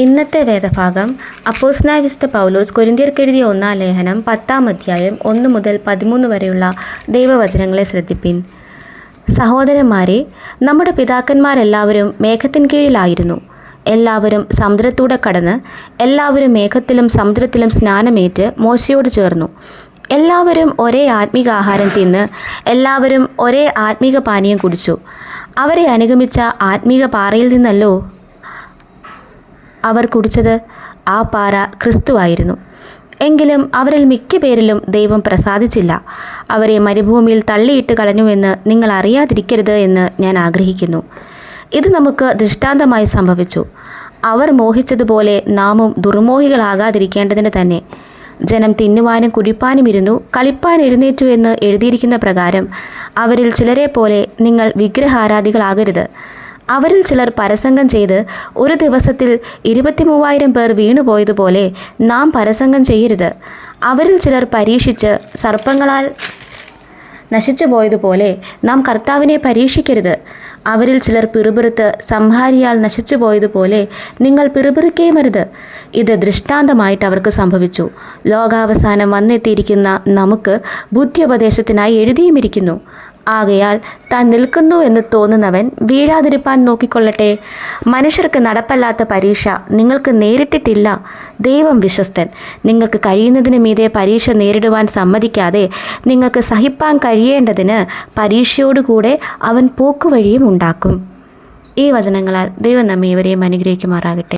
ഇന്നത്തെ വേദഭാഗം അപ്പോസ്തലനായ വിശുദ്ധ പൗലോസ് കൊരിന്ത്യർക്കെഴുതിയ 1-ാം ലേഖനം 10-ാം അധ്യായം 1 മുതൽ 13 വരെയുള്ള ദൈവവചനങ്ങളെ ശ്രദ്ധിപ്പിൻ. സഹോദരന്മാരെ, നമ്മുടെ പിതാക്കന്മാരെല്ലാവരും മേഘത്തിൻ കീഴിലായിരുന്നു. എല്ലാവരും സമുദ്രത്തൂടെ കടന്ന് എല്ലാവരും മേഘത്തിലും സമുദ്രത്തിലും സ്നാനമേറ്റ് മോശയോട് ചേർന്നു. എല്ലാവരും ഒരേ ആത്മീക ആഹാരം തിന്ന് എല്ലാവരും ഒരേ ആത്മീക പാനീയം കുടിച്ചു. അവരെ അനുഗമിച്ച ആത്മീക പാറയിൽ നിന്നല്ലോ അവർ കുടിച്ചത്. ആ പാറ ക്രിസ്തുവായിരുന്നു. എങ്കിലും അവരിൽ മിക്ക പേരിലും ദൈവം പ്രസാദിച്ചില്ല. അവരെ മരുഭൂമിയിൽ തള്ളിയിട്ട് കളഞ്ഞുവെന്ന് നിങ്ങൾ അറിയാതിരിക്കരുത് എന്ന് ഞാൻ ആഗ്രഹിക്കുന്നു. ഇത് നമുക്ക് ദൃഷ്ടാന്തമായി സംഭവിച്ചു. അവർ മോഹിച്ചതുപോലെ നാമും ദുർമോഹികളാകാതിരിക്കേണ്ടതിന് തന്നെ. ജനം തിന്നുവാനും കുടിപ്പാനും ഇരുന്നു, കളിപ്പാൻ എഴുന്നേറ്റു എന്ന് എഴുതിയിരിക്കുന്ന പ്രകാരം അവരിൽ ചിലരെ പോലെ നിങ്ങൾ വിഗ്രഹാരാധികളാകരുത്. അവരിൽ ചിലർ പരസംഗം ചെയ്ത് ഒരു ദിവസത്തിൽ 23,000 പേർ വീണുപോയതുപോലെ നാം പരസംഗം ചെയ്യരുത്. അവരിൽ ചിലർ പരീക്ഷിച്ച് സർപ്പങ്ങളാൽ നശിച്ചു പോയതുപോലെ നാം കർത്താവിനെ പരീക്ഷിക്കരുത്. അവരിൽ ചിലർ പിറുപിറുത്ത് സംഹാരിയാൽ നശിച്ചു പോയതുപോലെ നിങ്ങൾ പിറുപിറുക്കേമരുത്. ഇത് ദൃഷ്ടാന്തമായിട്ട് അവർക്ക് സംഭവിച്ചു. ലോകാവസാനം വന്നെത്തിയിരിക്കുന്ന നമുക്ക് ബുദ്ധിയുപദേശത്തിനായി എഴുതിയുമിരിക്കുന്നു. ആകയാൽ താൻ നിൽക്കുന്നു എന്ന് തോന്നുന്നവൻ വീഴാതിരിപ്പാൻ നോക്കിക്കൊള്ളട്ടെ. മനുഷ്യർക്ക് നടപ്പല്ലാത്ത പരീക്ഷ നിങ്ങൾക്ക് നേരിട്ടിട്ടില്ല. ദൈവം വിശ്വസ്തൻ. നിങ്ങൾക്ക് കഴിയുന്നതിന് മീതെ പരീക്ഷ നേരിടുവാൻ സമ്മതിക്കാതെ നിങ്ങൾക്ക് സഹിപ്പാൻ കഴിയേണ്ടതിന് പരീക്ഷയോടുകൂടെ അവൻ പോക്കുവഴിയും ഉണ്ടാക്കും. ഈ വചനങ്ങളാൽ ദൈവം നമ്മെ ഇവരെയും അനുഗ്രഹിക്കുമാറാകട്ടെ.